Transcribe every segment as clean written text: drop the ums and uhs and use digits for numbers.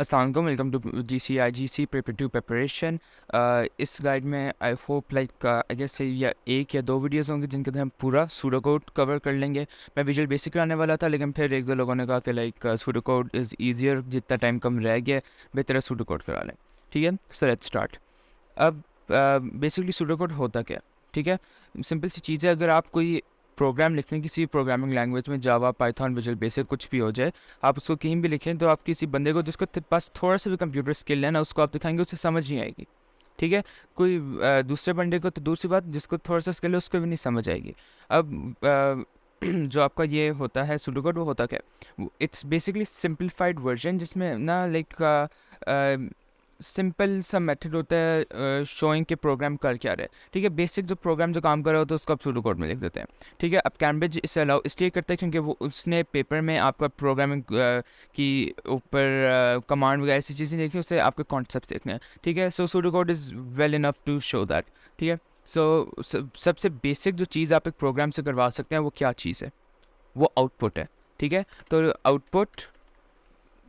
अस्सलाम वालेकुम, welcome to GCIGC preparative preparation. इस गाइड में I hope like I guess या एक या दो वीडियोस होंगे जिनके अंदर हम पूरा सूडो कोड कवर कर लेंगे। मैं विजुअल बेसिक कराने वाला था, लेकिन फिर एक दो लोगों ने कहा कि like pseudo code is easier, जितना टाइम कम रह गया बेहतर है सूडो कोड करा लें। ठीक है, सो लेट्स स्टार्ट। अब बेसिकली सूडो कोड होता क्या है? ठीक है, सिंपल सी चीज़ है। अगर आप कोई प्रोग्राम लिख रहे हैं किसी प्रोग्रामिंग लैंग्वेज में, जावा, पाइथन, विजुअल बेसिक, कुछ भी हो जाए, आप उसको कहीं भी लिखें तो आप किसी बंदे को जिसको पास थोड़ा सा भी कंप्यूटर स्किल है ना, उसको आप दिखाएंगे, उसे समझ नहीं आएगी। ठीक है, कोई दूसरे बंदे को तो दूसरी बात, जिसको थोड़ा सा स्किल है उसको भी नहीं समझ आएगी। अब जो आपका ये होता है सूडो कोड, वो होता क्या है? इट्स बेसिकली सिंप्लीफाइड वर्जन, जिसमें ना लाइक सिंपल सा मेथड होता है शोइंग के प्रोग्राम कर क्या रहे हैं। ठीक है, बेसिक जो प्रोग्राम जो काम कर रहा होता है उसको आप सूडो कोड में लिख देते हैं। ठीक है, अब कैम्ब्रिज इसे अलाउ इसलिए करता है क्योंकि वो उसने पेपर में आपका प्रोग्रामिंग की ऊपर कमांड वगैरह ऐसी चीज़ें देखी, उससे आपके कॉन्सेप्ट देखने हैं। ठीक है, so pseudo code is well enough to show that. ठीक है, सो सबसे बेसिक जो चीज़ आप एक प्रोग्राम से करवा सकते हैं वो क्या चीज़ है? वो आउटपुट है। ठीक है, तो आउटपुट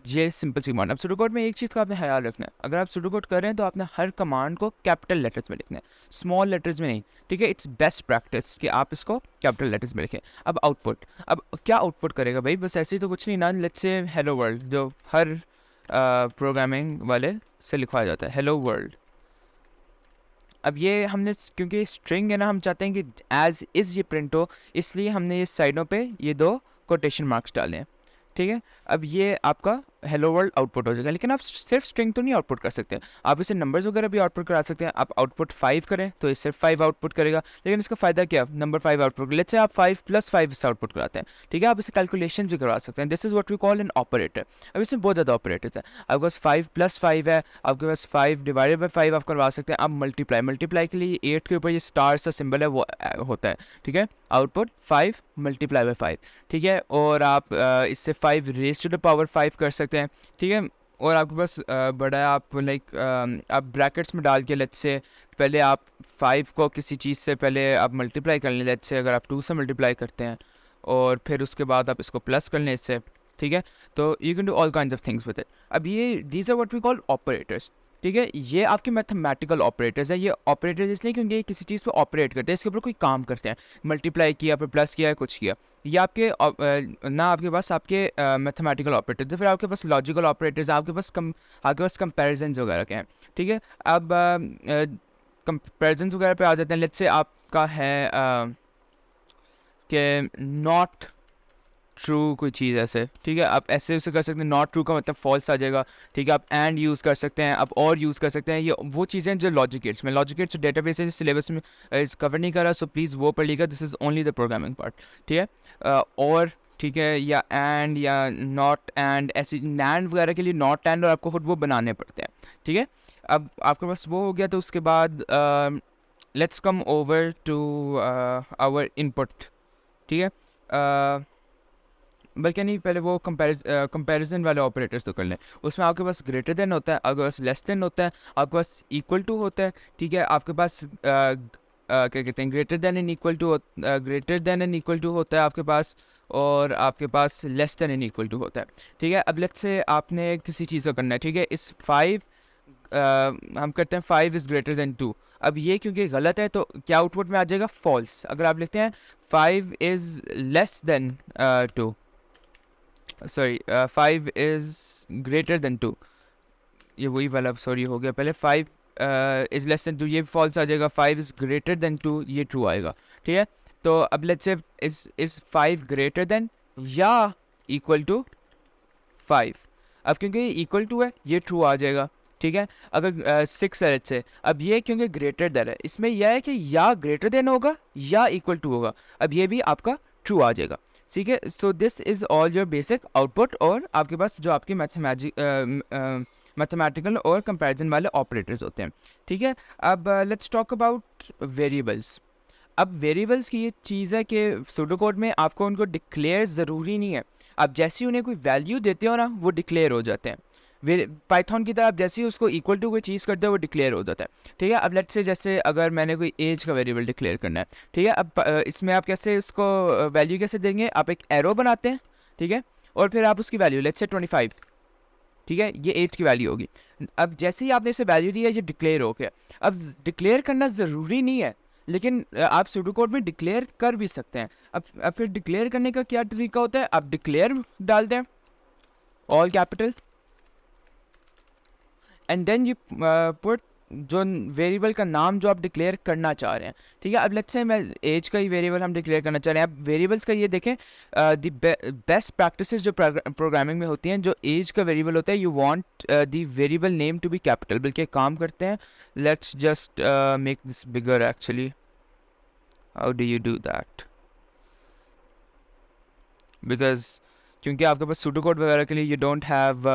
ये सिंपल सी कमांड। अब सूडो कोड में एक चीज़ का आपने ख्याल रखना है, अगर आप सूडो कोड कर रहे हैं तो आपने हर कमांड को कैपिटल लेटर्स में लिखना है, स्मॉल लेटर्स में नहीं। ठीक है, इट्स बेस्ट प्रैक्टिस कि आप इसको कैपिटल लेटर्स में लिखें। अब आउटपुट, अब क्या आउटपुट करेगा भाई? बस ऐसे ही तो कुछ नहीं ना। लेट्स से हेलो वर्ल्ड, जो हर प्रोग्रामिंग वाले से लिखवाया जाता है, हेलो वर्ल्ड। अब ये हमने क्योंकि स्ट्रिंग है ना, हम चाहते हैं कि एज इज़ ये प्रिंट हो, इसलिए हमने इस साइडों पे ये दो कोटेशन मार्क्स डाले हैं। ठीक है, अब ये आपका हेलो वर्ल्ड आउटपुट हो जाएगा। लेकिन आप सिर्फ स्ट्रिंग तो नहीं आउटपुट कर सकते, आप इसे नंबर्स वगैरह भी आउटपुट करा सकते हैं। आप आउटपुट 5 करें तो ये सिर्फ 5 आउटपुट करेगा, लेकिन इसका फ़ायदा क्या? Number 5 output. लेट्स से आप 5 + 5 इसे आउटपुट कराते हैं। ठीक है, आप इसे कैलकुलेशन भी करवा सकते हैं। This is what we call an operator. अब इसमें बहुत ज़्यादा ऑपरेटर्स हैं। आपके पास 5 + 5 है, आपके पास 5 / 5 आप करवा सकते हैं। आप मल्टीप्लाई के लिए 8 के ऊपर ये स्टार सा सिंबल है वो होता है। ठीक है, आउटपुट 5 × 5। ठीक है, और आप इससे 5 रेज़ टू द पावर 5 कर सकते हैं। ठीक है, और आपके पास बड़ा है, आप लाइक आप ब्रैकेट्स में डाल के लेट्स से पहले आप 5 को किसी चीज़ से पहले आप मल्टीप्लाई कर लें। लेट्स से अगर आप 2 से मल्टीप्लाई करते हैं और फिर उसके बाद आप इसको प्लस कर लें इससे। ठीक है, तो you can do all kinds of things with it. अब ये these are what we call operators. ठीक है, ये आपके मैथमेटिकल ऑपरेटर्स हैं। ये ऑपरेटर्स इसलिए क्योंकि ये किसी चीज़ पे ऑपरेट करते हैं, इसके ऊपर कोई काम करते हैं। मल्टीप्लाई किया, फिर प्लस किया, कुछ किया। ये आपके ना आपके पास आपके मैथमेटिकल ऑपरेटर्स हैं। फिर आपके पास लॉजिकल ऑपरेटर्स, आपके पास कंपैरिजन्स वगैरह के हैं। ठीक है, अब कंपैरिजन्स वगैरह पे आ जाते हैं। लेट्स से आपका है कि नॉट ट्रू कोई चीज़ ऐसे। ठीक है, आप ऐसे उसे कर सकते हैं, नॉट ट्रू का मतलब फॉल्स आ जाएगा। ठीक है, आप एंड यूज़ कर सकते हैं, आप और यूज़ कर सकते हैं। ये वो चीज़ें जो लॉजिक गेट्स में, लॉजिक गेट्स डेटाबेस है, सिलेबस में इस कवर नहीं करा, सो प्लीज़ वो पढ़ लीजिएगा। This is only the programming part. ठीक है, और ठीक है, या एंड या नॉट एंड, ऐसी नैंड वगैरह के लिए नॉट एंड और आपको खुद वो बनाने पड़ते हैं। ठीक है, अब आपके पास वो हो गया, तो उसके बाद let's come over to our input. ठीक है, बल्कि नहीं, पहले वो कंपैरिजन वाले ऑपरेटर्स तो कर लें। उसमें आपके पास ग्रेटर देन होता है, आपके पास लेस देन होता है, आपके पास इक्वल टू होता है। ठीक है, आपके पास क्या कहते हैं, greater than and equal to होता है आपके पास, और आपके पास less than and equal to होता है। ठीक है, अब लेट्स से आपने किसी चीज़ को करना है। ठीक है, इस 5 हम करते हैं 5 इज़ ग्रेटर देन 2। अब ये क्योंकि गलत है तो क्या आउटपुट में आ जाएगा? फॉल्स। अगर आप लिखते हैं 5 is less than 2, sorry 5 is greater then 2, ये वही वाला सॉरी हो गया। पहले 5 इज़ लेस देन 2 ये फॉल्स आ जाएगा, 5 इज़ ग्रेटर देन 2 ये ट्रू आएगा। ठीक है, तो अब let's say is 5 greater than या इक्वल टू 5। अब क्योंकि ये इक्वल टू है ये ट्रू आ जाएगा। ठीक है, अगर 6 है लेट्स से, अब ये क्योंकि ग्रेटर देन है, इसमें यह है कि या ग्रेटर देन होगा या इक्वल टू होगा। अब ये भी आपका ट्रू आ जाएगा। ठीक है, so this is all your basic output, और आपके पास जो आपके मैथमेटिकल और कंपैरिजन वाले ऑपरेटर्स होते हैं। ठीक है, अब लेट्स टॉक अबाउट वेरिएबल्स। अब वेरिएबल्स की ये चीज़ है कि सूडो कोड में आपको उनको डिक्लेयर ज़रूरी नहीं है। आप जैसे ही उन्हें कोई वैल्यू देते हो ना, वो डिक्लेयर हो जाते हैं। पाइथन की तरह आप जैसे ही उसको इक्वल टू कोई चीज़ करते हो वो डिक्लेयर हो जाता है। ठीक है, अब लेट्स से जैसे अगर मैंने कोई एज का वेरिएबल डिक्लेयर करना है। ठीक है, अब इसमें आप कैसे उसको वैल्यू कैसे देंगे? आप एक एरो बनाते हैं। ठीक है, और फिर आप उसकी वैल्यू लेट्स से 25। ठीक है, ये एज की वैल्यू होगी। अब जैसे ही आपने इसे वैल्यू दी है, ये डिक्लेयर हो गया। अब डिक्लेयर करना ज़रूरी नहीं है, लेकिन आप सूडो कोड में डिक्लेयर कर भी सकते हैं। अब फिर डिक्लेयर करने का क्या तरीका होता है, आप डिक्लेयर डाल दें all capital, and then you put जो वेरिएबल का नाम जो आप डिक्लेयर करना चाह रहे हैं। ठीक है, अब लेट्स से मैं एज का ही वेरिएबल हम डिक्लेयर करना चाह रहे हैं। अब वेरिएबल्स का ये देखें, द बेस्ट प्रैक्टिसेस जो प्रोग्रामिंग में होती हैं, जो एज का वेरिएबल होता है, you want the variable name to be capital. बल्कि एक काम करते हैं, let's just make this bigger actually. How do you do that? Because क्योंकि आपके पास सूडो कोड वगैरह के लिए you don't have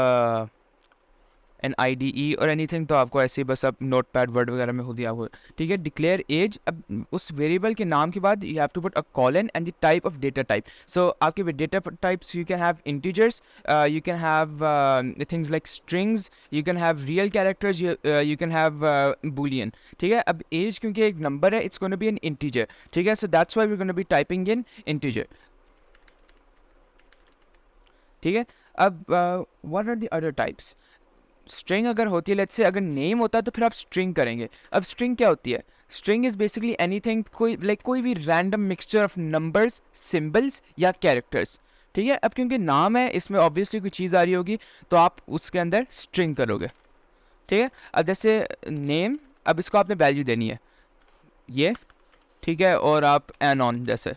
an IDE और एनीथिंग, तो आपको ऐसे ही बस आप नोट पैड वर्ड वगैरह में खुद ही आपको, ठीक है, डिक्लेयर एज। अब उस वेरिएबल के नाम के बाद you have to put a colon and the type of data type. So आपके data types, you can have integers, you can have things like strings, you can have real characters, you can have boolean. ठीक है, अब age क्योंकि एक number है, it's gonna be an integer. ठीक है, so that's why we gonna be typing in integer. ठीक है, अब what are the other types? String अगर होती है, लेट्स से अगर नेम होता है तो फिर आप स्ट्रिंग करेंगे। अब स्ट्रिंग क्या होती है? स्ट्रिंग इज़ बेसिकली एनीथिंग, कोई भी random mixture of numbers, symbols या कैरेक्टर्स। ठीक है, अब क्योंकि नाम है, इसमें ऑब्वियसली कोई चीज़ आ रही होगी, तो आप उसके अंदर स्ट्रिंग करोगे। ठीक है, अब जैसे नेम, अब इसको आपने वैल्यू देनी है ये, ठीक है, और आप एनॉन जैसे,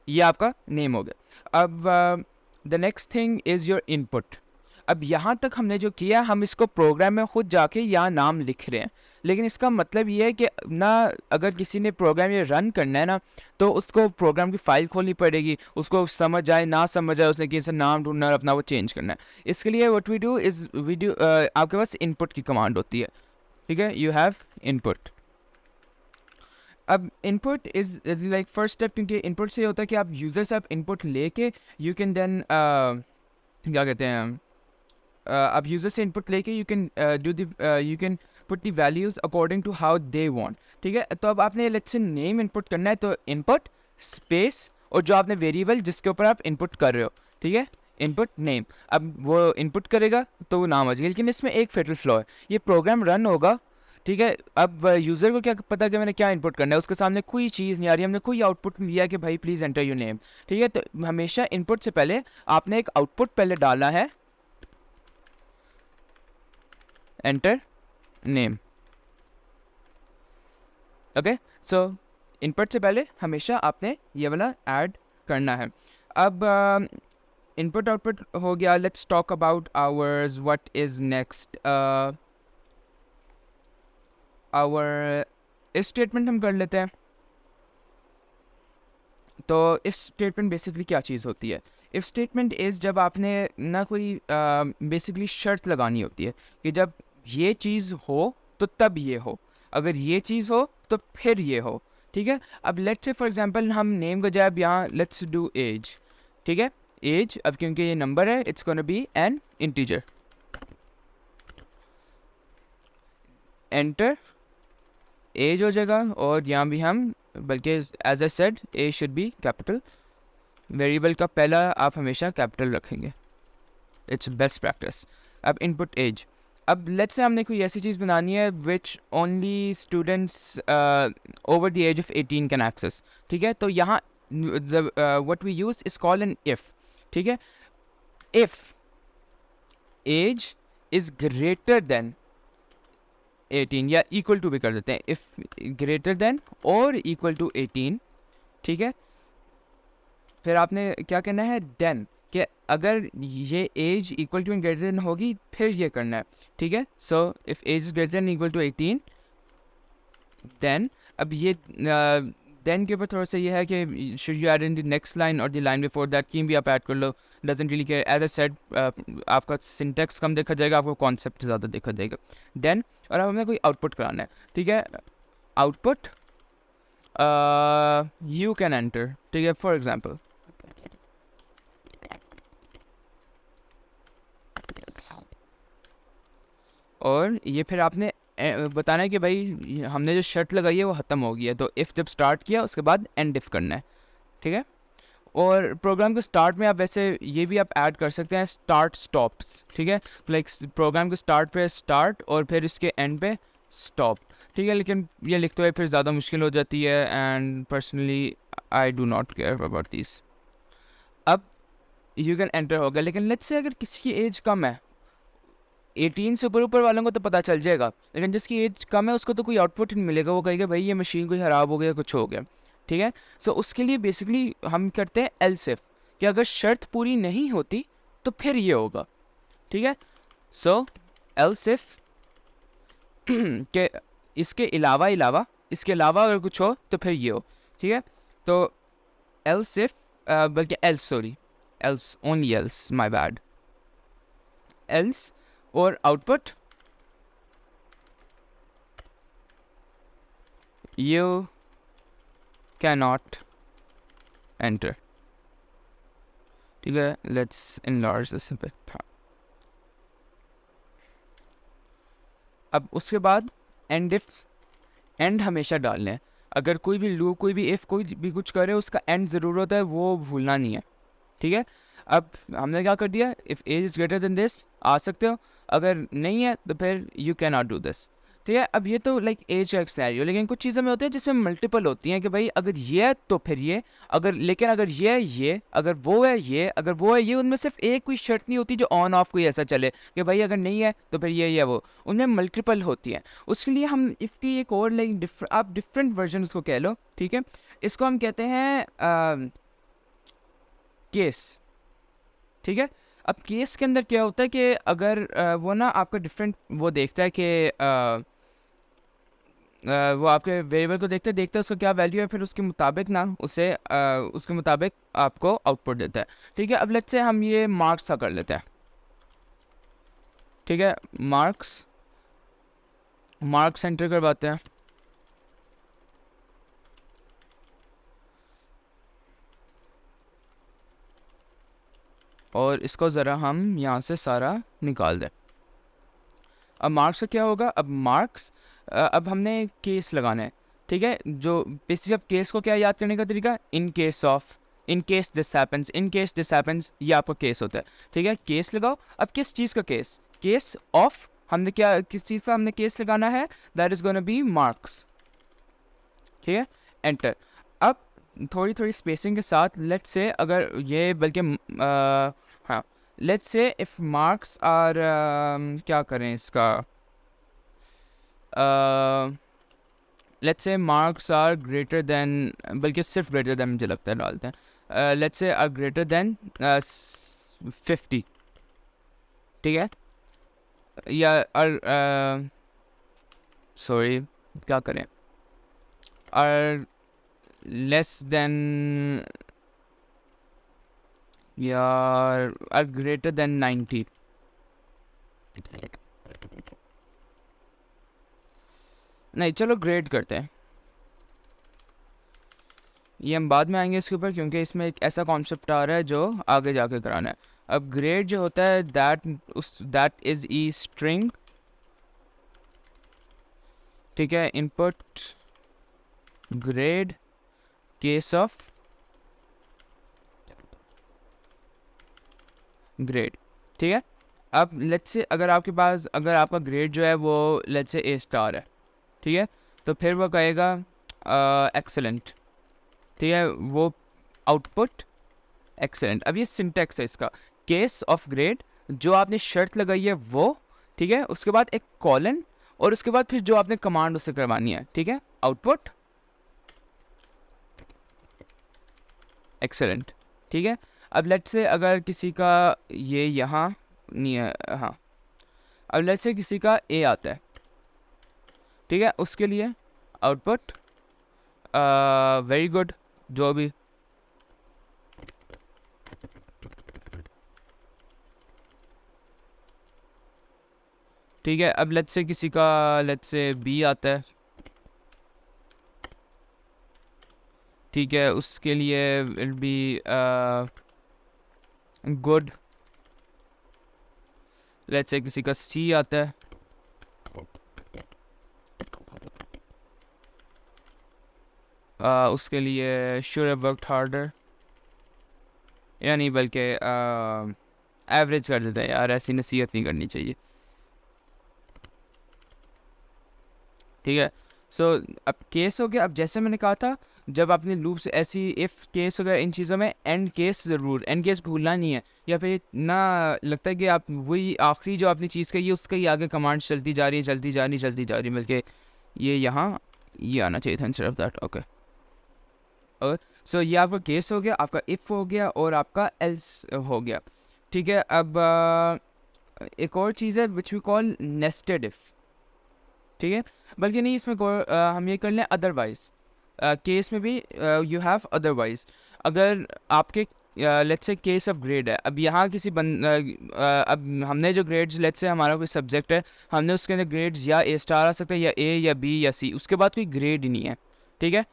ये आपका नेम हो गया। अब the next thing is your input. अब यहाँ तक हमने जो किया, हम इसको प्रोग्राम में खुद जाके यहाँ नाम लिख रहे हैं, लेकिन इसका मतलब ये है कि ना, अगर किसी ने प्रोग्राम ये रन करना है ना, तो उसको प्रोग्राम की फ़ाइल खोलनी पड़ेगी, उसको समझ आए ना समझ आए, उसने किसी नाम ढूंढना है, अपना वो चेंज करना है। इसके लिए व्हाट वी डू इज़ आपके पास इनपुट की कमांड होती है। ठीक है, यू हैव इनपुट। अब input is like first step, क्योंकि इनपुट से होता है कि आप यूज़र से आप इनपुट लेके यू कैन देन क्या कहते हैं, आप यूज़र से इनपुट लेके you can you can put the values according to how they want. ठीक है, तो अब आपने लेट्स से नेम इनपुट करना है, तो इनपुट स्पेस और जो आपने वेरिएबल जिसके ऊपर आप इनपुट कर रहे हो, ठीक है, इनपुट नेम। अब वो इनपुट करेगा तो वो नाम आ जाएगा, लेकिन इसमें एक फेटल फ्लॉ है, ये प्रोग्राम रन होगा। ठीक है, अब यूज़र को क्या पता कि मैंने क्या इनपुट करना है, उसके सामने कोई चीज़ नहीं आ रही, हमने कोई आउटपुट नहीं दिया कि भाई प्लीज़ एंटर योर नेम। ठीक है, तो हमेशा इनपुट से पहले आपने एक आउटपुट पहले डाला है, एंटर नेम। ओके, सो इनपुट से पहले हमेशा आपने ये वाला ऐड करना है। अब इनपुट आउटपुट हो गया, let's talk about hours, what is next. Hour if statement हम कर लेते हैं। तो इफ स्टेटमेंट बेसिकली क्या चीज़ होती है? इफ स्टेटमेंट इज़ जब आपने ना कोई बेसिकली शर्त लगानी होती है कि जब ये चीज़ हो तो तब ये हो, अगर ये चीज़ हो तो फिर ये हो। ठीक है, अब लेट्स से फॉर एग्जांपल हम नेम को जब यहाँ लेट्स डू एज। ठीक है, एज, अब क्योंकि ये नंबर है, it's gonna be an integer. Enter age हो जाएगा, और यहाँ भी हम, बल्कि as I said a should be capital. Variable का पहला आप हमेशा कैपिटल रखेंगे, इट्स बेस्ट प्रैक्टिस। अब इनपुट एज, अब लेट्स से हमने कोई ऐसी चीज़ बनानी है which only students over the age of 18 can access. ठीक है, तो यहाँ what we use is call an if. ठीक है, if age is greater than 18, या इक्वल टू भी कर देते हैं, इफ ग्रेटर देन और इक्वल टू 18। ठीक है, फिर आपने क्या करना है, देन, कि अगर ये age equal to and greater than होगी फिर ये करना है। ठीक है, so if age is greater than equal to 18, then, अब ये देन के ऊपर थोड़ा सा ये है कि should you add in the next line और द लाइन बिफोर दैट की भी आप ऐड कर लो, doesn't really care. As I said, आपका सिंटेक्स कम देखा जाएगा, आपको कॉन्सेप्ट ज़्यादा देखा जाएगा। देन, और अब हमें कोई आउटपुट कराना है। ठीक है, आउटपुट यू कैन एंटर। ठीक है, फॉर एग्जाम्पल और ये फिर आपने बताना है कि भाई हमने जो शर्त लगाई है वो ख़त्म हो गई है, तो इफ़ जब स्टार्ट किया उसके बाद एंड इफ़ करना है। ठीक है, और प्रोग्राम के स्टार्ट में आप वैसे ये भी आप ऐड कर सकते हैं स्टार्ट स्टॉप्स, ठीक है, लाइक प्रोग्राम के स्टार्ट पे स्टार्ट और फिर इसके एंड पे स्टॉप, ठीक है, लेकिन ये लिखते हुए फिर ज़्यादा मुश्किल हो जाती है and personally I do not care about this. अब यू कैन एंटर हो गया, लेकिन लेट्स से अगर किसी की एज कम है, 18 से ऊपर ऊपर वालों को तो पता चल जाएगा, लेकिन जिसकी एज कम है उसको तो कोई आउटपुट नहीं मिलेगा, वो कहेगा भाई ये मशीन कोई ख़राब हो गया, कुछ हो गया, ठीक है। सो उसके लिए बेसिकली हम करते हैं एल्स इफ, कि अगर शर्त पूरी नहीं होती तो फिर ये होगा, ठीक है। सो एल्स इफ के इसके अलावा अगर कुछ हो तो फिर ये हो, ठीक है। तो एल्स इफ बल्कि else, sorry, else, only else, my bad, else और आउटपुट you cannot enter, ठीक है। Let's enlarge this a bit, हाँ। अब उसके बाद एंड इफ, एंड हमेशा डालने हैं, अगर कोई भी लूप, कोई भी इफ़, कोई भी कुछ करे उसका एंड ज़रूर होता है, वो भूलना नहीं है, ठीक है। अब हमने क्या कर दिया, if age is greater than this आ सकते हो, अगर नहीं है तो फिर you can not do this, ठीक है। अब ये तो लाइक एज का एक सिनेरियो, लेकिन कुछ चीज़ें में होती है जिसमें मल्टीपल होती हैं कि भाई अगर ये है तो फिर ये, अगर, लेकिन अगर ये है ये, अगर वो है ये, अगर वो है ये, उनमें सिर्फ एक कोई शर्त नहीं होती जो ऑन ऑफ कोई ऐसा चले कि भाई अगर नहीं है तो फिर ये है वो, उनमें मल्टीपल होती हैं। उसके लिए हम इसकी एक और लाइक आप डिफरेंट वर्जन उसको कह लो, ठीक है। इसको हम कहते हैं केस, ठीक है। अब केस के अंदर क्या होता है कि अगर वो ना आपका डिफरेंट वो देखता है कि वो आपके वेरिएबल को देखते देखते उसका क्या वैल्यू है, फिर उसके मुताबिक ना उसे उसके मुताबिक आपको आउटपुट देता है, ठीक है। अब लेट्स से हम ये मार्क्स का कर लेते हैं, ठीक है। मार्क्स एंटर करवाते हैं, और इसको ज़रा हम यहाँ से सारा निकाल दें। अब मार्क्स का क्या होगा, अब मार्क्स, अब हमने केस लगाना है, ठीक है। जो बेसिकली अब केस को क्या याद करने का तरीका, in case of, in case this happens, ये आपका केस होता है, ठीक है। केस लगाओ, अब किस चीज़ का केस, केस ऑफ, हमने क्या, किस चीज़ का हमने केस लगाना है, that is gonna be marks, ठीक है। एंटर। अब थोड़ी थोड़ी स्पेसिंग के साथ लेट्स से अगर ये बल्कि हाँ, let's say if marks are, क्या करें इसका, let's say marks are greater than, बल्कि सिर्फ ग्रेटर देन मुझे लगता है डालते हैं, let's say are greater than 50, ठीक है, या आर, सॉरी क्या करें, आर लेस देन, या आर ग्रेटर देन 90, नहीं चलो ग्रेड करते हैं, ये हम बाद में आएंगे इसके ऊपर, क्योंकि इसमें एक ऐसा कॉन्सेप्ट आ रहा है जो आगे जाके कराना है। अब ग्रेड जो होता है दैट इज ई स्ट्रिंग, ठीक है, input grade case of grade, ठीक है। अब लेट्स से अगर आपके पास, अगर आपका ग्रेड जो है वो लेट्स से ए स्टार है, ठीक है, तो फिर वो कहेगा एक्सेलेंट, ठीक है, वो आउटपुट एक्सेलेंट। अब ये सिंटेक्स है इसका, केस ऑफ ग्रेड, जो आपने शर्त लगाई है वो, ठीक है, उसके बाद एक कॉलन, और उसके बाद फिर जो आपने कमांड उससे करवानी है, ठीक है, आउटपुट एक्सेलेंट, ठीक है। अब लेट्स से अगर किसी का ये यहाँ नहीं है, हाँ, अब लेट्स से किसी का ए आता है, ठीक है, उसके लिए आउटपुट वेरी गुड, जो भी, ठीक है। अब लेट्स से किसी का, लेट्स से बी आता है, ठीक है, उसके लिए will be good. Let's say किसी का सी आता है, उसके लिए शुड हैव वर्कड हार्डर, या नहीं बल्कि एवरेज कर देते हैं यार, ऐसी नसीहत नहीं करनी चाहिए, ठीक है। सो अब केस हो गया। अब जैसे मैंने कहा था, जब आपने लूप्स ऐसी इफ़ केस वगैरह इन चीज़ों में एंड केस ज़रूर, एंड केस भूलना नहीं है, या फिर ना लगता है कि आप वही आखिरी जो आपने चीज़ कही है उसका ही आगे कमांड्स चलती जा रही है, चलती जा रही, चलती जा रही, बल्कि ये यहाँ ये आना चाहिए था इंस्टेड ऑफ दैट, ओके। और सो ये आपका केस हो गया, आपका इफ़ हो गया और आपका एल्स हो गया, ठीक है। अब एक और चीज़ है which we call nested if, ठीक है। बल्कि नहीं, इसमें हम ये कर लें अदरवाइज़। केस में भी यू हैव अदरवाइज़। अगर आपके let's say case of grade है, अब यहाँ किसी अब हमने जो ग्रेड्स, लेट्स से हमारा कोई सब्जेक्ट है, हमने उसके अंदर ग्रेड्स या ए स्टार आ सकता है या ए या बी या सी, उसके बाद कोई ग्रेड ही नहीं है, ठीक है।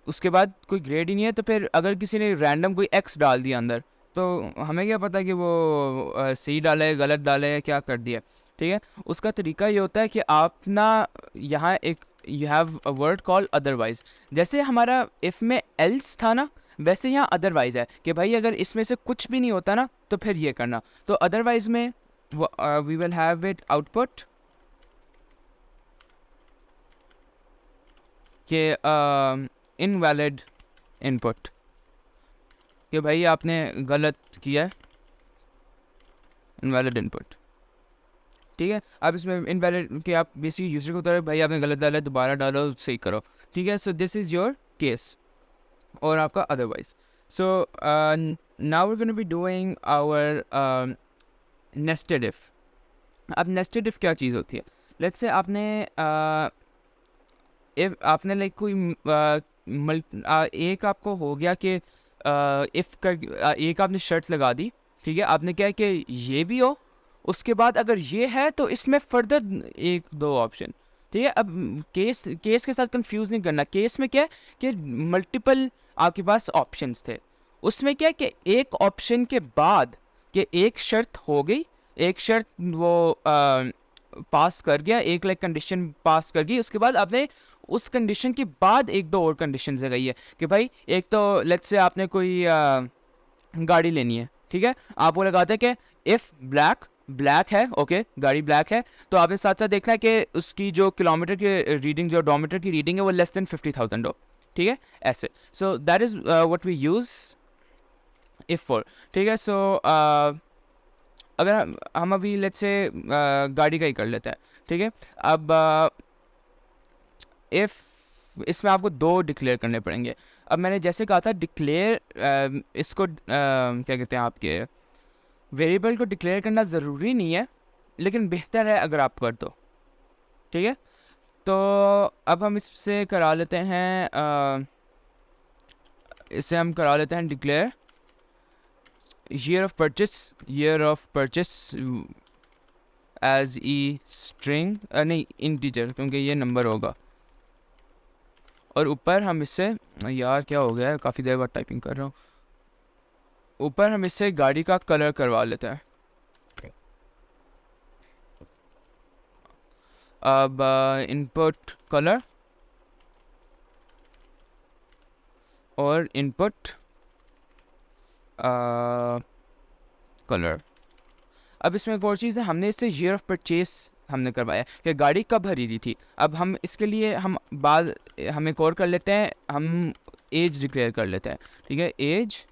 उसके बाद कोई ग्रेड ही नहीं है, तो फिर अगर किसी ने रैंडम कोई एक्स डाल दिया अंदर, तो हमें क्या पता कि वो सी डाला है, गलत डाला है, क्या कर दिया, ठीक है। उसका तरीका ये होता है कि आप ना यहाँ एक you have a word called otherwise. जैसे हमारा इफ़ में एल्स था ना, वैसे यहाँ अदरवाइज है कि भाई अगर इसमें से कुछ भी नहीं होता ना तो फिर ये करना। तो अदरवाइज में we will have it output के इनवैलिड इनपुट, कि भाई आपने गलत किया है, इनवैलिड इनपुट, ठीक है। अब इसमें इनवैलिड कि आप बेसिक यूजर को तरह भाई आपने गलत डाला है, दोबारा डालो, सही करो, ठीक है। So this is your case और आपका otherwise. So now we gonna be doing our nested if. अब नेस्टेड इफ क्या चीज़ होती है? लेट्स से आपने इफ आपने लाइक कोई एक आपको हो गया कि इफ़ का एक आपने शर्त लगा दी, ठीक है। आपने क्या है कि ये भी हो, उसके बाद अगर ये है तो इसमें फर्दर एक दो ऑप्शन, ठीक है। अब केस केस के साथ कंफ्यूज नहीं करना। केस में क्या है कि मल्टीपल आपके पास ऑप्शंस थे, उसमें क्या है कि एक ऑप्शन के बाद कि एक शर्त हो गई, एक शर्त वो पास कर गया, एक लाइक कंडीशन पास कर गई, उसके बाद आपने उस कंडीशन के बाद एक दो और कंडीशन लगाई है कि भाई एक तो लेट्स से आपने कोई गाड़ी लेनी है, ठीक है। आप वो लगाते हैं कि इफ़ ब्लैक है, ओके, गाड़ी ब्लैक है, तो आपने साथ साथ देखना है कि उसकी जो किलोमीटर की रीडिंग, जो ओडोमीटर की रीडिंग है वो लेस देन 50,000 हो, ठीक है, ऐसे। So that is what we use if for, ठीक है। सो अगर हम अभी लेट्स से गाड़ी का ही कर लेते हैं, ठीक है। अब इफ़ इसमें आपको दो डिक्लेयर करने पड़ेंगे। अब मैंने जैसे कहा था डिक्लेयर इसको क्या कहते हैं, आपके वेरिएबल को डिक्लेयर करना ज़रूरी नहीं है, लेकिन बेहतर है अगर आप कर दो, ठीक है। तो अब हम इससे करा लेते हैं इससे हम करा लेते हैं declare year of purchase as a string, नहीं इंटीजर, क्योंकि ये नंबर होगा। और ऊपर हम इससे, यार क्या हो गया है, काफ़ी देर बाद टाइपिंग कर रहा हूँ, ऊपर हम इससे गाड़ी का कलर करवा लेते हैं। अब इनपुट कलर और इनपुट कलर। अब इसमें एक और चीज़ है, हमने इससे ईयर ऑफ परचेस हमने करवाया कि गाड़ी कब खरीदी थी। अब हम इसके लिए हम एक और कर लेते हैं, हम एज डिक्लेयर कर लेते हैं, ठीक है, एज,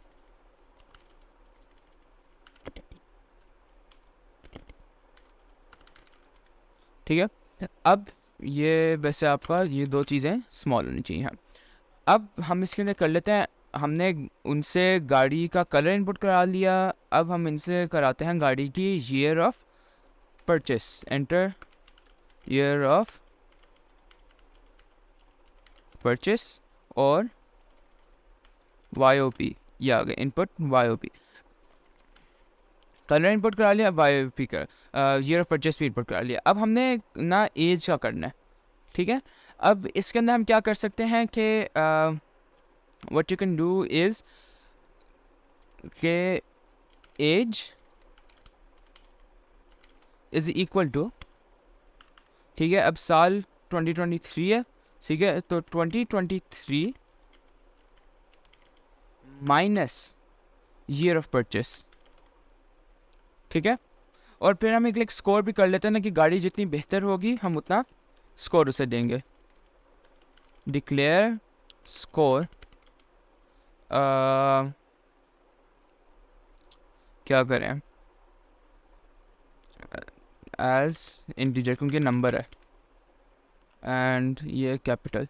ठीक है। अब ये वैसे आपका ये दो चीज़ें स्मॉल होनी चाहिए। हाँ, अब हम इसके अंदर कर लेते हैं, हमने उनसे गाड़ी का कलर इनपुट करा लिया, अब हम इनसे कराते हैं गाड़ी की year of purchase. Enter year of purchase और YOP, ये आ गए इनपुट YOP। कलर इनपुट करा लिया, YOP कर ईयर ऑफ परचेस भी इनपुट करा लिया। अब हमने ना एज का करना है, ठीक है। अब इसके अंदर हम क्या कर सकते हैं कि what you can do is के एज इज़ इक्वल टू, ठीक है। अब साल 2023 है, ठीक है, तो 2023 माइनस ईयर ऑफ परचेस, ठीक है। और फिर हम एक स्कोर भी कर लेते हैं ना कि गाड़ी जितनी बेहतर होगी हम उतना स्कोर उसे देंगे। डिक्लेयर स्कोर, क्या करें, एज इंटीजर क्योंकि नंबर है, एंड ये कैपिटल।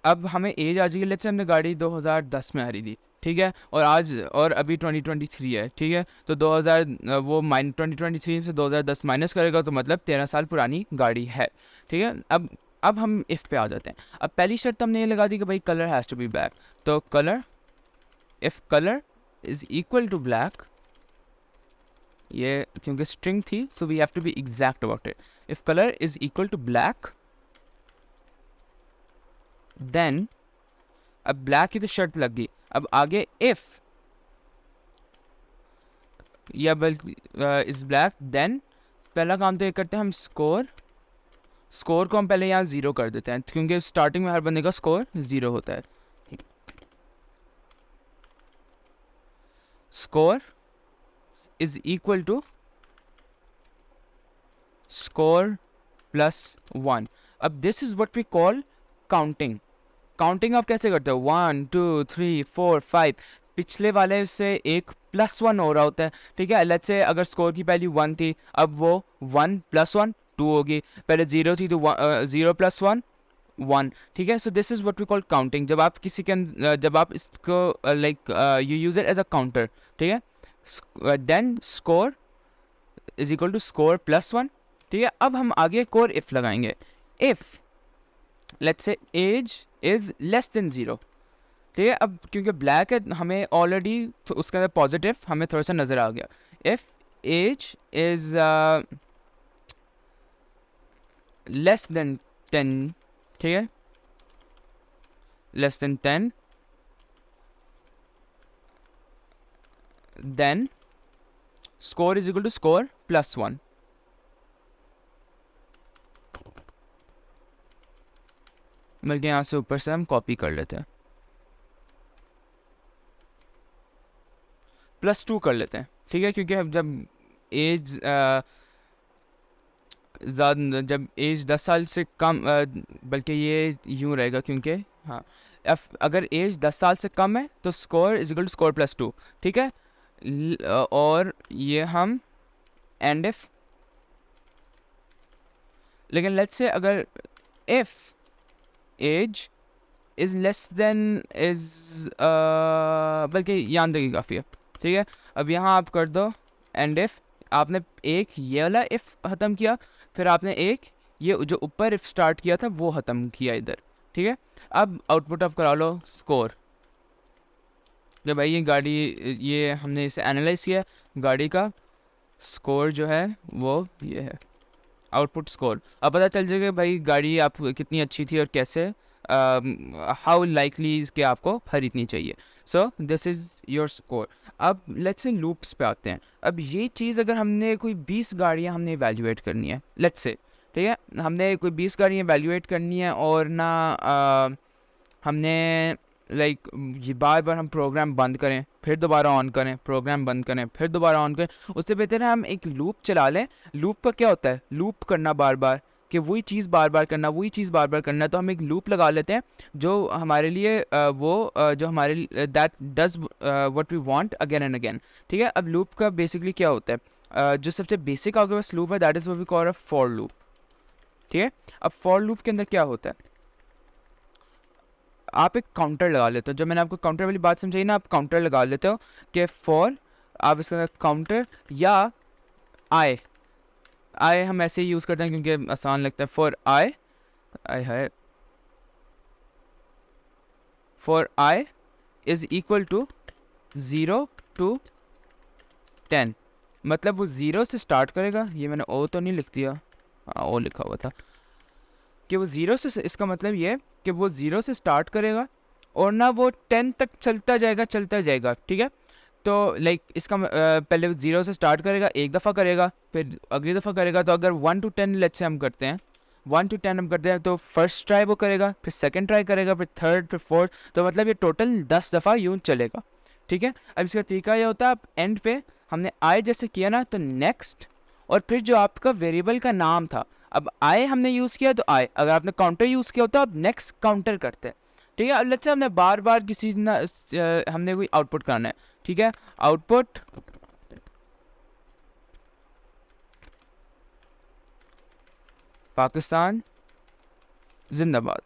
अब हमें एज आ जाएगी, लेट्स से हमने गाड़ी 2010 में खरीदी, ठीक है, और अभी 2023 है, ठीक है। तो 2000 वो 2023 से 2010 माइनस करेगा तो मतलब 13 साल पुरानी गाड़ी है, ठीक है। अब हम इफ़ पे आ जाते हैं। अब पहली शर्त हमने ये लगा दी कि भाई colour has to be black, तो colour, if colour is equal to black, ये क्योंकि स्ट्रिंग थी so we have to be exact about it. If colour is equal to black then, अब ब्लैक की तो शर्त लग गई, अब आगे इफ या बल्कि इज ब्लैक देन पहला काम तो ये करते हैं हम स्कोर को हम पहले यहाँ 0 कर देते हैं क्योंकि स्टार्टिंग में हर बंदे का स्कोर 0 होता है। Score is equal to score plus 1। अब this is what we call counting. Counting आप कैसे करते हो, 1 2 3 4 5, पिछले वाले से एक +1 हो रहा होता है, ठीक है। लेट्स से अगर स्कोर की पहली 1 थी, अब वो 1 + 1 2 होगी, पहले 0 थी तो 0 + 1 1, ठीक है। So this is what we call counting. जब आप किसी के जब आप इसको you use it as a counter, ठीक है, then score is equal to score +1, ठीक है। अब हम आगे एक और इफ लगाएंगे, if let's say age is less than 0, ठीक है। अब क्योंकि ब्लैक है हमें ऑलरेडी तो उसके अंदर पॉजिटिव हमें थोड़ा सा नज़र आ गया। If age is less than 10, ठीक है, less than 10 then score is equal to score +1। बल्कि यहाँ से ऊपर से हम कॉपी कर लेते हैं, +2 कर लेते हैं, ठीक है। क्योंकि अब जब एज जब एज 10 साल से कम, बल्कि ये यूँ रहेगा क्योंकि हाँ, अगर एज 10 साल से कम है तो score is equal to score +2, ठीक है। और ये हम एंड इफ, लेकिन लेट्स से अगर if age is less than is, बल्कि यहाँ देखिए काफ़ी है, ठीक है। अब यहाँ आप कर दो एंड इफ, आपने एक ये वाला इफ ख़त्म किया, फिर आपने एक ये जो ऊपर इफ स्टार्ट किया था वो ख़त्म किया इधर, ठीक है। अब आउटपुट ऑफ करा लो स्कोर, जब भाई ये गाड़ी, ये हमने इसे एनालाइज किया, गाड़ी का स्कोर जो है वो ये है आउटपुट स्कोर। अब पता चल जाएगा भाई गाड़ी आप कितनी अच्छी थी और कैसे, हाउ लाइकली कि आपको खरीदनी चाहिए। सो दिस इज़ योर स्कोर। अब लेट्स से लूप्स पे आते हैं। अब ये चीज़ अगर हमने कोई 20 गाड़ियाँ हमने इवैल्यूएट करनी है, लेट्स से, ठीक है, हमने कोई 20 गाड़ियाँ इवैल्यूएट करनी है और ना हमने ये बार बार हम प्रोग्राम बंद करें फिर दोबारा ऑन करें, प्रोग्राम बंद करें फिर दोबारा ऑन करें, उससे बेहतर है हम एक लूप चला लें। लूप का क्या होता है, लूप करना बार बार, कि वही चीज़ बार बार करना, वही चीज़ बार बार करना। तो हम एक लूप लगा लेते हैं जो हमारे लिए जो हमारे लिए that does what we want again and again, ठीक है। अब लूप का बेसिकली क्या होता है, जो सबसे बेसिक आपके पास लूप है that is what we call a for loop, ठीक है। अब फॉर लूप के अंदर क्या होता है, आप एक काउंटर लगा लेते हो। जब मैंने आपको काउंटर वाली बात समझाई ना, आप काउंटर लगा लेते हो कि फॉर, आप इसका काउंटर या आई हम ऐसे ही यूज़ करते हैं क्योंकि आसान लगता है। फॉर आई है for I is equal to 0 to 10, मतलब वो 0 से स्टार्ट करेगा। ये मैंने ओ तो नहीं लिख दिया, हाँ ओ लिखा हुआ था कि वो 0 से, इसका मतलब ये कि वो 0 से स्टार्ट करेगा और ना वो 10 तक चलता जाएगा, ठीक है। तो इसका पहले वो 0 से स्टार्ट करेगा, एक दफ़ा करेगा, फिर अगली दफ़ा करेगा। तो अगर 1 to 10 लेट्स से हम करते हैं, 1 to 10 हम करते हैं तो फर्स्ट ट्राई वो करेगा, फिर सेकंड ट्राई करेगा, फिर थर्ड, फिर फोर्थ, तो मतलब ये टोटल 10 दफ़ा यूँ चलेगा, ठीक है। अब इसका तरीका ये होता है, आप एंड पे हमने आई जैसे किया ना तो नेक्स्ट, और फिर जो आपका वेरिएबल का नाम था, अब आई हमने यूज़ किया तो आई, अगर आपने काउंटर यूज़ किया होता अब नेक्स्ट काउंटर करते हैं, ठीक है। अब लेट्स से हमने बार बार किसी ना हमने कोई आउटपुट करना है, ठीक है। आउटपुट पाकिस्तान जिंदाबाद,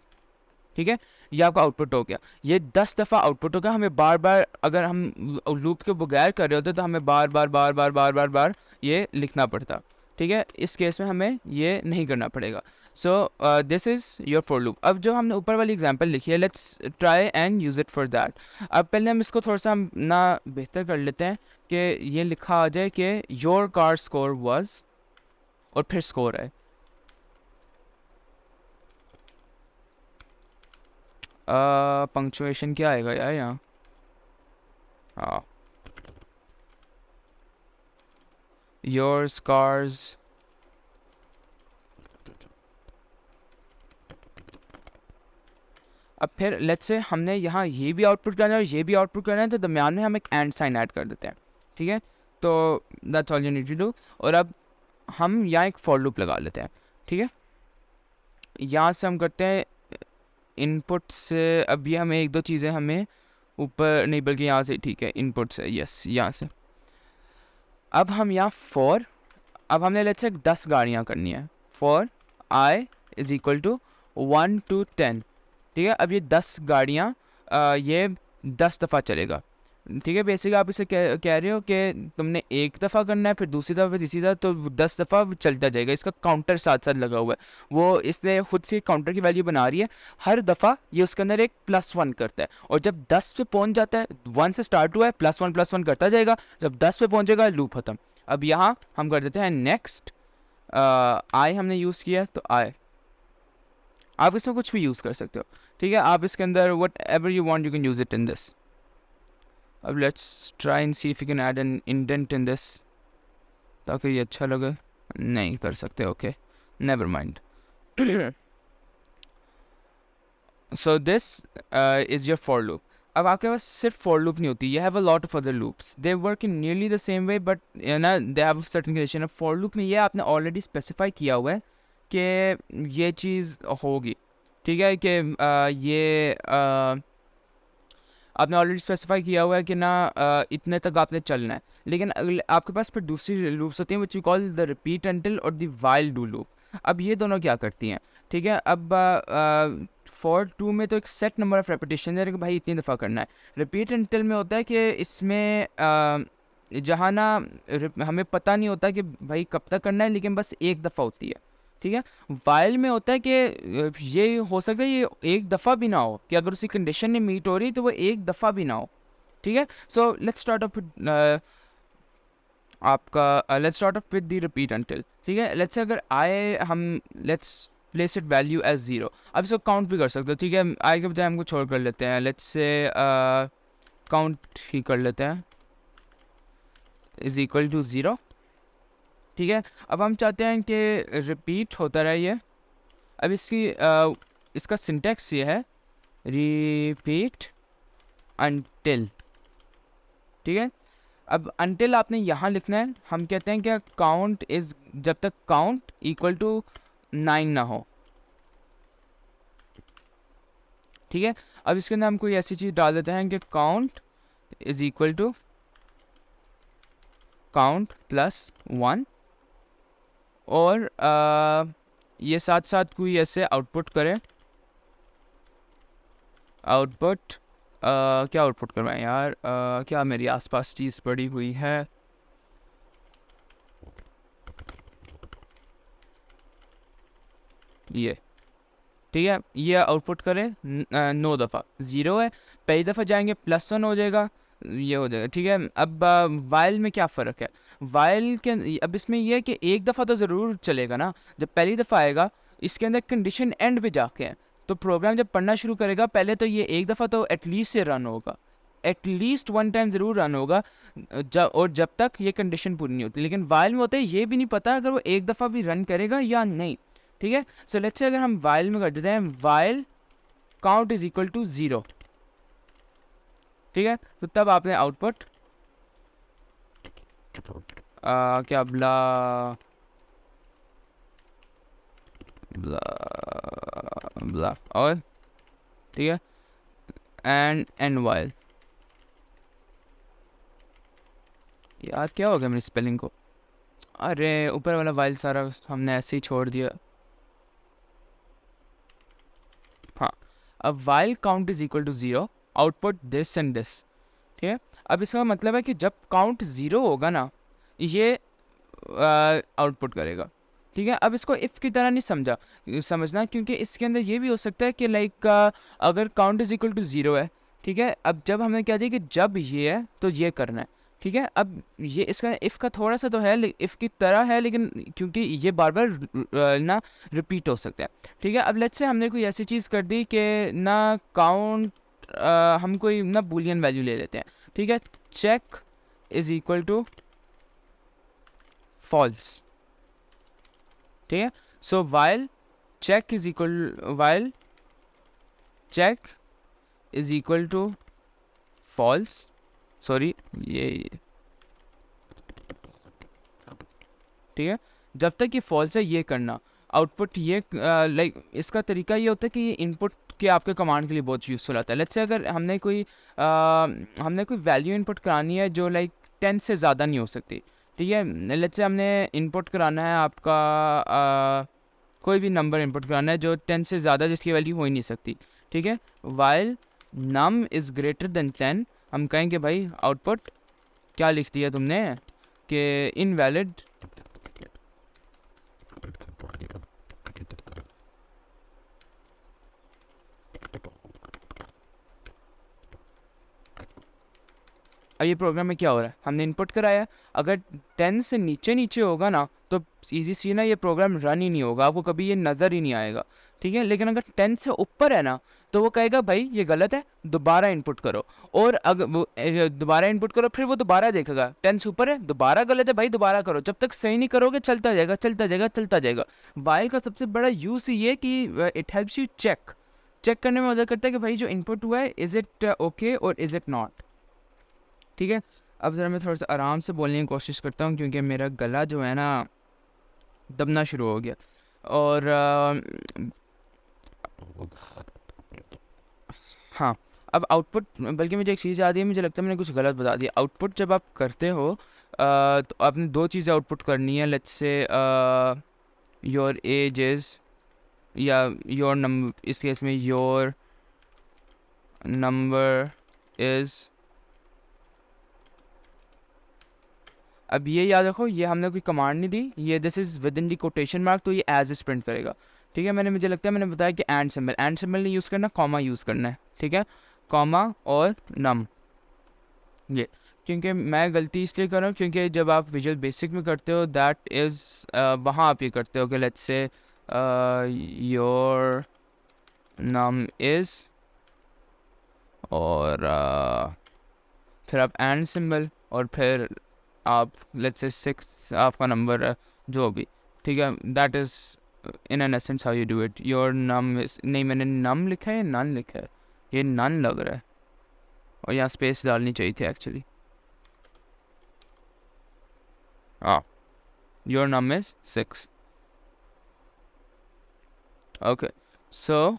ठीक है, ये आपका आउटपुट हो गया। ये 10 दफ़ा आउटपुट होगा, हमें बार बार, अगर हम लूप के बगैर कर रहे होते तो हमें बार बार बार बार बार बार बार ये लिखना पड़ता, ठीक है। इस केस में हमें ये नहीं करना पड़ेगा। सो this is your for loop. अब जो हमने ऊपर वाली एग्जांपल लिखी है, let's try and use it for that. अब पहले हम इसको थोड़ा सा हम ना बेहतर कर लेते हैं कि ये लिखा आ जाए कि योर कार स्कोर वाज, और फिर स्कोर है। पंक्चुएशन क्या आएगा यार यहाँ? हाँ, योर्स कार्स, अब फिर लेट्स से हमने यहाँ ये भी आउटपुट करना है और ये भी आउटपुट करना है, तो दरम्यान में हम एक एंड साइन ऐड कर देते हैं, ठीक है। तो that's all you need to do. और अब हम यहाँ एक फॉर लूप लगा लेते हैं, ठीक है। यहाँ से हम करते हैं इनपुट से, अब ये हमें एक दो चीज़ें हमें ऊपर नहीं बल्कि यहाँ से, ठीक है, इनपुट से, यस यहाँ से। अब हम यहाँ फॉर, अब हमने लेट्स से 10 गाड़ियाँ करनी है, for I is equal to 1 to 10, ठीक है। अब ये 10 गाड़ियाँ ये 10 दफ़ा चलेगा, ठीक है। बेसिकली आप इसे कह रहे हो कि तुमने एक दफ़ा करना है, फिर दूसरी दफ़ा, फिर तीसरी दफ़ा, तो 10 दफ़ा चलता जाएगा। इसका काउंटर साथ साथ लगा हुआ है, वो इसलिए खुद से काउंटर की वैल्यू बना रही है। हर दफ़ा ये उसके अंदर एक +1 करता है, और जब 10 पे पहुंच जाता है, 1 से स्टार्ट हुआ है, +1 करता जाएगा, जब 10 पे पहुंचेगा लूप ख़त्म। अब यहाँ हम कर देते हैं नेक्स्ट, आई हमने यूज़ किया तो आई, आप इसमें कुछ भी यूज़ कर सकते हो, ठीक है। आप इसके अंदर whatever you want you can use it in this. अब let's try and see if you can add an indent in this ताकि ये अच्छा लगे। नहीं कर सकते, okay, never mind. So this is your for loop. अब आपके पास सिर्फ फॉर लूप नहीं होती, you have a lot of other loops, they work in nearly the same way, but ना दे हैव सर्टेन कंडीशन। अब फॉर लूप में ये आपने ऑलरेडी स्पेसिफाई किया हुआ है कि ये चीज़ होगी, ठीक है, कि ये आपने ऑलरेडी स्पेसिफाई किया हुआ है कि ना इतने तक आपने चलना है। लेकिन आपके पास फिर दूसरी लूप्स होती हैं which we call the repeat until और द वाइल डू लूप। अब ये दोनों क्या करती हैं, ठीक है। अब फॉर टू में तो एक सेट नंबर ऑफ रेपिटेशन है कि भाई इतनी दफ़ा करना है। रिपीट अंटिल में होता है कि इसमें जहाँ ना हमें पता नहीं होता कि भाई कब तक करना है, लेकिन बस एक दफ़ा होती है, ठीक है। वाइल में होता है कि ये हो सकता है ये एक दफ़ा भी ना हो, कि अगर उसी कंडीशन में मीट हो रही तो वो एक दफ़ा भी ना हो, ठीक है। सो लेट्स स्टार्ट ऑफ आपका let's start off with the repeat until, ठीक है। लेट्स से अगर आए हम let's place it value as 0। अब इसको काउंट भी कर सकते हो, ठीक है। आई के बजाय हम कुछ और कर लेते हैं, लेट्स से काउंट ही कर लेते हैं, इज़ इक्वल टू 0, ठीक है। अब हम चाहते हैं कि रिपीट होता रहे ये। अब इसका सिंटेक्स ये है, रिपीट अंटिल, ठीक है। अब अंटिल आपने यहाँ लिखना है, हम कहते हैं कि काउंट इज़, जब तक काउंट इक्वल टू 9 ना हो, ठीक है। अब इसके अंदर हम कोई ऐसी चीज़ डाल देते हैं कि count is equal to count +1, और ये साथ साथ कोई ऐसे आउटपुट करे, आउटपुट क्या आउटपुट करवाएं यार, क्या मेरी आसपास चीज़ पड़ी हुई है, ये, ठीक है। ये आउटपुट करें 9 दफ़ा, 0 है, पहली दफ़ा जाएंगे +1 हो जाएगा, ये हो जाएगा, ठीक है। अब वाइल में क्या फ़र्क है, वाइल के अब इसमें यह है कि एक दफ़ा तो ज़रूर चलेगा ना, जब पहली दफ़ा आएगा इसके अंदर कंडीशन एंड पे जाके है, तो प्रोग्राम जब पढ़ना शुरू करेगा पहले तो ये एक दफ़ा तो एटलीस्ट से रन होगा, एटलीस्ट 1 टाइम ज़रूर रन होगा, और जब तक ये कंडीशन पूरी नहीं होती। लेकिन वाइल में होता है ये भी नहीं पता अगर वो एक दफ़ा भी रन करेगा या नहीं, ठीक है। सो लेट्स से अगर हम वाइल में कर देते हैं while count is equal to 0, ठीक है, तो तब आपने आउटपुट क्या ब्ला ब्ला ब्ला और ठीक है एंड वाइल। यार क्या हो गया मेरी स्पेलिंग को, अरे ऊपर वाला वाइल सारा हमने ऐसे ही छोड़ दिया। हाँ, अब while count is equal to 0 output this and this, ठीक है। अब इसका मतलब है कि जब काउंट 0 होगा ना ये आउटपुट करेगा, ठीक है। अब इसको इफ़ की तरह नहीं समझना, क्योंकि इसके अंदर ये भी हो सकता है कि लाइक अगर काउंट इज इक्वल टू 0 है, ठीक है, अब जब हमने क्या दिया कि जब ये है तो ये करना है, ठीक है। अब ये इसका इफ़ का थोड़ा सा तो है, इफ़ की तरह है, लेकिन क्योंकि ये बार बार ना रिपीट हो सकता है, ठीक है। अब लेट्स से हमने कोई ऐसी चीज़ कर दी कि ना काउंट हम कोई ना बूलियन वैल्यू ले लेते हैं, ठीक है, check is equal to false, ठीक है। So while check is equal to false, sorry ये, ठीक है, जब तक ये फॉल्स है ये करना आउटपुट, ये लाइक इसका तरीका ये होता है कि ये इनपुट के आपके कमांड के लिए बहुत यूज़फुल आता है। लेट्स से अगर हमने कोई वैल्यू इनपुट करानी है जो लाइक 10 से ज़्यादा नहीं हो सकती, ठीक है। लेट्स से हमने इनपुट कराना है आपका कोई भी नंबर इनपुट कराना है जो 10 से ज़्यादा जिसकी वैल्यू हो ही नहीं सकती, ठीक है। While num is greater than 10, हम कहेंगे भाई आउटपुट क्या लिख दिया तुमने कि इनवैलिड अब ये प्रोग्राम में क्या हो रहा है, हमने इनपुट कराया, अगर 10 से नीचे होगा ना तो इजी सी ना ये प्रोग्राम रन ही नहीं होगा, आपको कभी ये नज़र ही नहीं आएगा, ठीक है। लेकिन अगर 10 से ऊपर है ना तो वो कहेगा भाई ये गलत है, दोबारा इनपुट करो, और अगर वो दोबारा इनपुट करो फिर वो दोबारा देखेगा 10 से ऊपर है, दोबारा गलत है भाई दोबारा करो, जब तक सही नहीं करोगे चलता जाएगा चलता जाएगा चलता जाएगा। वाइल का सबसे बड़ा यूज़ ये कि इट हेल्प्स यू चेक करने में मदद करता है कि भाई जो इनपुट हुआ है इज़ इट ओके और इज़ इट नॉट, ठीक है। अब ज़रा मैं थोड़ा सा आराम से बोलने की कोशिश करता हूँ क्योंकि मेरा गला जो है ना दबना शुरू हो गया, और हाँ, अब आउटपुट, बल्कि मुझे एक चीज़ याद है, मुझे लगता है मैंने कुछ गलत बता दिया। आउटपुट जब आप करते हो तो आपने दो चीज़ें आउटपुट करनी है, लेट्स से योर एज इज़ या योर नंबर, इस केस में योर नंबर इज़, अब ये याद रखो ये हमने कोई कमांड नहीं दी, ये this is with in the quotation mark, तो ये एज इज प्रिंट करेगा, ठीक है। मुझे लगता है मैंने बताया कि एंड सिंबल नहीं यूज़ करना, कॉमा यूज़ करना है, ठीक है, कॉमा और नम, ये क्योंकि मैं गलती इसलिए कर रहा हूँ क्योंकि जब आप विजुअल बेसिक में करते हो दैट इज़ वहाँ आप ये करते हो कि let's say your num is, और फिर आप एंड सिंबल, और फिर आप लेट्स से 6 आपका नंबर है जो भी, ठीक है, that is in an essence how you do it. Your num is, नहीं मैंने नम लिखा है नन लिखा है, ये नन लग रहा है, और यहाँ स्पेस डालनी चाहिए थी एक्चुअली, हाँ, your num is 6, okay. So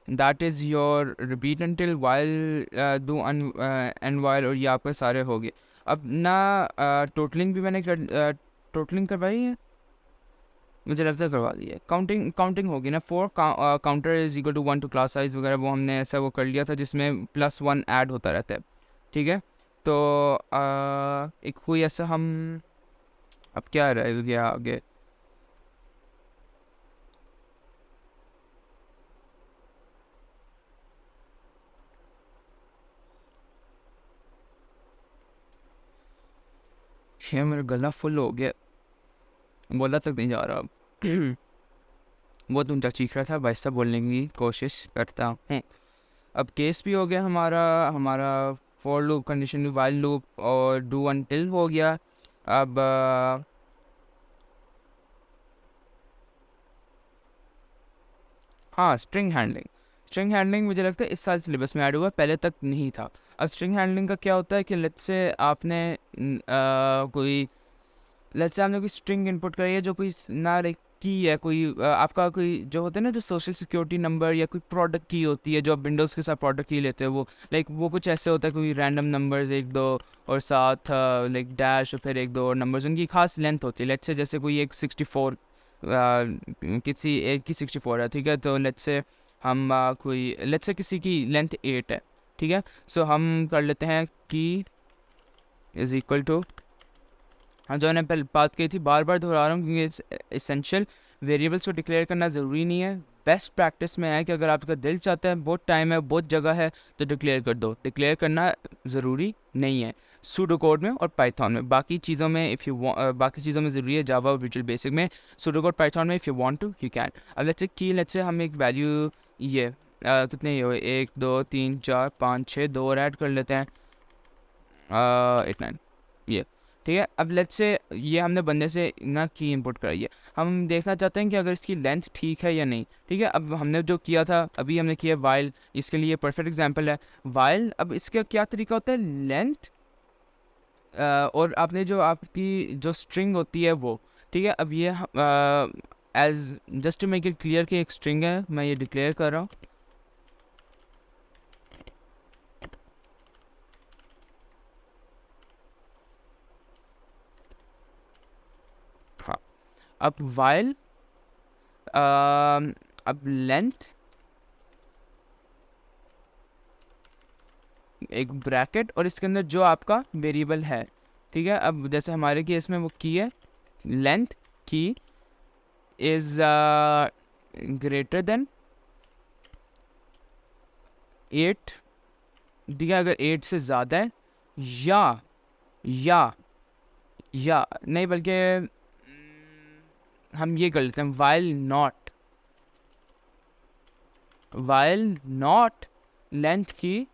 that is your repeat until while do and while, और ये आपके सारे हो गए। अब ना टोटलिंग भी मैंने टोटलिंग करवाई है, मुझे लगता है करवा दी है, काउंटिंग होगी ना, 4 counter is equal to 1 to class size वगैरह, वो हमने ऐसा वो कर लिया था जिसमें +1 ऐड होता रहता है, ठीक है। तो एक कोई ऐसा हम, अब क्या रह गया आगे, ये मेरा गला फुल हो गया, बोला तक नहीं जा रहा अब बहुत ऊंचा चीख रहा था, वैसा बोलने की कोशिश करता हूँ। अब केस भी हो गया हमारा for loop, condition while loop, और डू अनटिल हो गया। अब हाँ, स्ट्रिंग हैंडलिंग मुझे लगता है इस साल सिलेबस में ऐड हुआ, पहले तक नहीं था। अब स्ट्रिंग हैंडलिंग का क्या होता है कि लेट्स से आपने कोई लेट्स से आपने कोई स्ट्रिंग इनपुट करी है जो कोई ना लाइक की है, कोई आपका कोई जो होता है ना, जो सोशल सिक्योरिटी नंबर या कोई प्रोडक्ट की होती है जो आप विंडोज़ के साथ प्रोडक्ट की लेते हैं, वो लाइक वो कुछ ऐसे होता है, कोई रैंडम नंबर्स 1 2 और साथ लाइक डैश और फिर 1 2 और नंबर्स, उनकी खास लेंथ होती है। लेट्स से जैसे कोई एक 64 किसी एक की 64 है, ठीक है, तो लेट्स से हम कोई लेट्स से किसी की लेंथ 8 है, ठीक है। सो हम कर लेते हैं कि इज़ इक्वल टू, हाँ जो मैंने पहले बात की थी, बार बार दोहरा रहा हूँ क्योंकि इसेंशियल वेरिएबल्स को डिक्लेयर करना ज़रूरी नहीं है। बेस्ट प्रैक्टिस में है कि अगर आपका दिल चाहता है, बहुत टाइम है, बहुत जगह है, तो डिक्लेयर कर दो। डिक्लेयर करना ज़रूरी नहीं है सूडो कोड में और पाइथन में। बाकी चीज़ों में बाकी चीज़ों में ज़रूरी है, जावा और विजुअल बेसिक में। सूडो कोड पाइथन में if you want to you can. अब लेट्स से हम एक वैल्यू ये कितने ये हुए, 1 2 3 4 5 6 2 और ऐड कर लेते हैं 8 9 ये, ठीक है। अब लेट्स से ये हमने बंदे से ना की इनपुट कराई है, हम देखना चाहते हैं कि अगर इसकी लेंथ ठीक है या नहीं, ठीक है। अब हमने जो किया था अभी हमने किया वाइल, इसके लिए परफेक्ट एग्जांपल है वाइल। अब इसका क्या तरीका होता है, लेंथ और आपने जो आपकी जो स्ट्रिंग होती है वो, ठीक है। अब ये as just to make it clear कि एक स्ट्रिंग है, मैं ये डिक्लेयर कर रहा हूँ। हाँ, अब वाइल अब लेंथ एक ब्रैकेट और इसके अंदर जो आपका वेरिएबल है, ठीक है। अब जैसे हमारे केस में वो की है लेंथ की इज ग्रेटर देन 8, ठीक है। अगर 8 से ज़्यादा है या या नहीं, बल्कि हम ये कर लेते हैं वाइल नॉट लेंथ की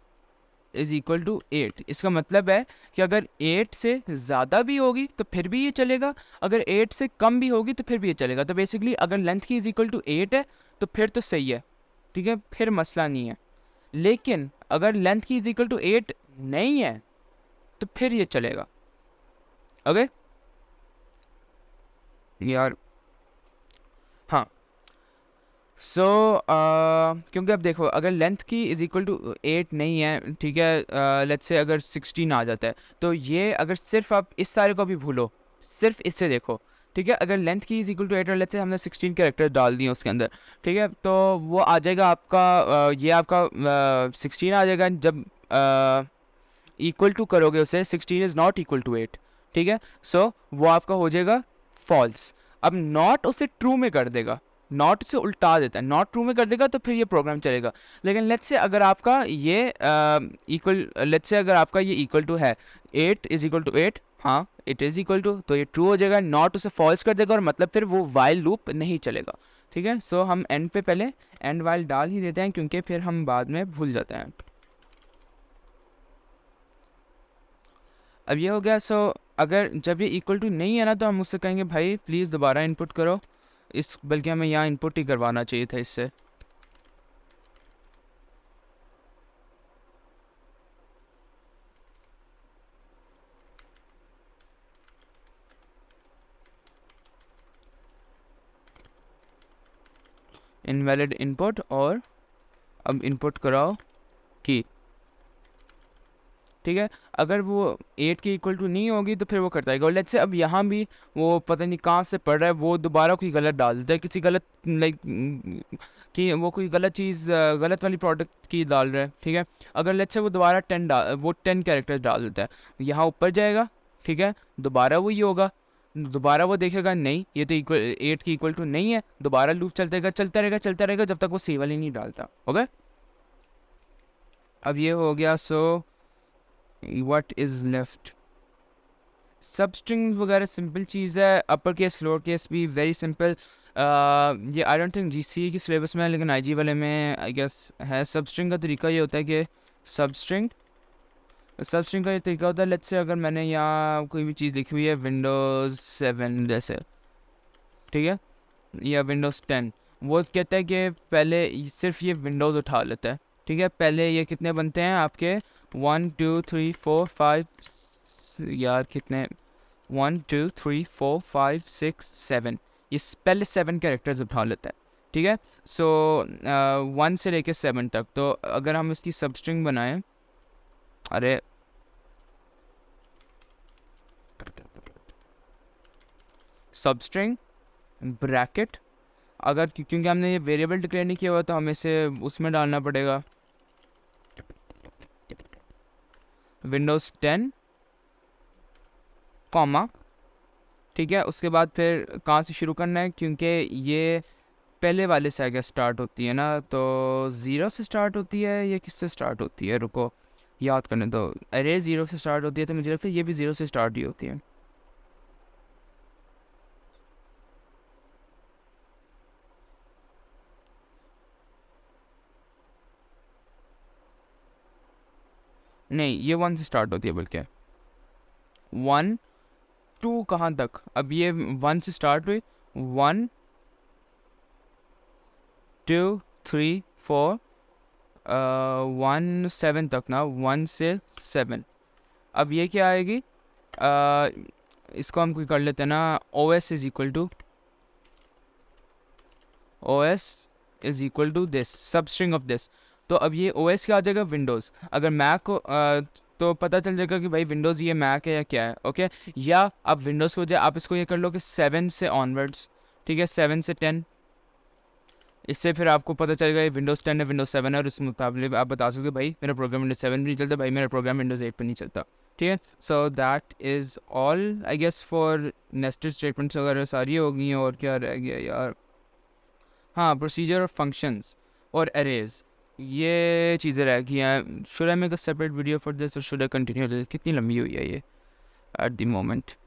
इज़ इक्वल टू 8। इसका मतलब है कि अगर 8 से ज़्यादा भी होगी तो फिर भी ये चलेगा, अगर 8 से कम भी होगी तो फिर भी ये चलेगा। तो बेसिकली अगर लेंथ की इज़ इक्वल टू 8 है तो फिर तो सही है, ठीक है, फिर मसला नहीं है। लेकिन अगर लेंथ की इज़ इक्वल टू 8 नहीं है तो फिर ये चलेगा। ओके यार, हाँ। सो क्योंकि अब देखो अगर लेंथ की इज़ इक्वल टू 8 नहीं है, ठीक है, लेट्स से अगर 16 आ जाता है, तो ये अगर सिर्फ आप इस सारे को भी भूलो, सिर्फ इससे देखो, ठीक है। अगर लेंथ की इज़ इक्वल टू 8 और लेट्स से हमने 16 कैरेक्टर डाल दिए उसके अंदर, ठीक है, तो वो आ जाएगा आपका ये आपका 16 आ जाएगा। जब इक्वल टू करोगे उसे, 16 इज़ नॉट इक्वल टू 8, ठीक है। सो वो आपका हो जाएगा फॉल्स। अब नॉट उसे ट्रू में कर देगा, नॉट से उल्टा देता है, नॉट ट्रू में कर देगा तो फिर ये प्रोग्राम चलेगा। लेकिन लेट्स से अगर आपका ये इक्वल लेट्स से अगर आपका ये इक्वल टू है 8 इज इक्वल टू 8, हाँ इट इज़ इक्वल टू, तो ये ट्रू हो जाएगा, नॉट उसे फॉल्स कर देगा और मतलब फिर वो वाइल लूप नहीं चलेगा, ठीक है। सो हम एंड पे पहले एंड वाइल डाल ही देते हैं क्योंकि फिर हम बाद में भूल जाते हैं। अब ये हो गया। सो अगर जब ये इक्वल टू नहीं है ना तो हम उससे कहेंगे भाई प्लीज़ दोबारा इनपुट करो इस, बल्कि हमें यहाँ इनपुट ही करवाना चाहिए था इससे। इनवैलिड इनपुट और अब इनपुट कराओ की, ठीक है। अगर वो 8 के इक्वल टू नहीं होगी तो फिर वो करता है। और लेट्स से अब यहाँ भी वो पता नहीं कहाँ से पढ़ रहा है, वो दोबारा कोई गलत डाल देता है, किसी गलत लाइक कि वो कोई गलत चीज़ गलत वाली प्रोडक्ट की डाल रहा है, ठीक है। अगर लेट्स से वो दोबारा 10 कैरेक्टर्स डाल देता है, यहाँ ऊपर जाएगा, ठीक है, दोबारा वही होगा, दोबारा वो देखेगा नहीं ये तो इक्वल 8 की इक्वल टू नहीं है, दोबारा लूप चलता रहेगा जब तक वो सी वाली नहीं डालता। ओके, अब ये हो गया। सो व्हाट इज़ लेफ्ट, सब स्ट्रिंग्स वगैरह सिंपल चीज़ है, अपर केस लोअर केस भी वेरी सिंपल। ये आई डोंट थिंक जीसी की सिलेबस में है, लेकिन आईजी वाले में आई गेस है। सब स्ट्रिंग का तरीका ये होता है कि सब स्ट्रिंग का ये तरीका होता है, लेट्स से अगर मैंने यहाँ कोई भी चीज़ लिखी हुई है विंडोज़ 7 जैसे, ठीक है, या विंडोज़ 10, वो कहता है कि पहले सिर्फ ये विंडोज़ उठा लेता है, ठीक है। पहले ये कितने बनते हैं आपके 1 2 3 4 5 यार कितने 1 2 3 4 5 6 7, ये पहले 7 कैरेक्टर्स उठा लेता है, ठीक है। सो 1 से लेके 7 तक। तो अगर हम इसकी सबस्ट्रिंग बनाएं, अरे सबस्ट्रिंग ब्रैकेट, अगर क्योंकि हमने ये वेरिएबल डिक्लेयर नहीं किया हुआ तो हमें इसे उसमें डालना पड़ेगा, विंडोज़ 10 कॉमा, ठीक है। उसके बाद फिर कहाँ से शुरू करना है, क्योंकि ये पहले वाले से आगे स्टार्ट होती है ना, तो 0 से स्टार्ट होती है, ये किससे स्टार्ट होती है, रुको याद करने दो। अरे 0 से स्टार्ट होती है, तो मुझे लगता है ये भी 0 से स्टार्ट ही होती है। नहीं, ये 1 से स्टार्ट होती है, बल्कि 1 2 कहाँ तक, अब ये 1 से स्टार्ट हुई, 1 2 3 4 1 7 तक ना, 1 से 7। अब ये क्या आएगी, इसको हम कोई कर लेते हैं ना, O S is equal to this substring of this. तो अब ये ओ एस क्या आ जाएगा, विंडोज़। अगर मैक को तो पता चल जाएगा कि भाई विंडोज़ ये मैक है या क्या है, ओके। या अब विंडोज़ को आप इसको ये कर लो कि 7 से ऑनवर्ड्स, ठीक है, 7 से 10। इससे फिर आपको पता चलेगा ये विंडोज़ 10 है, विंडोज़ 7 है, और इस मुताबिक आप बता सकते हो भाई मेरा प्रोग्राम विंडोज़ 7 भी नहीं चलता, भाई मेरा प्रोग्राम विंडोज़ 8 पर नहीं चलता, ठीक है। So that is all I guess for nested statements वगैरह सारी हो गई हैं, और क्या रह गया यार, हाँ प्रोसीजर और फंक्शंस और अरेज, ये चीज़ें रह गई हैं। Should I make a separate video for this और शुड आई कंटिन्यू दिस, कितनी लंबी हुई है ये एट द मोमेंट।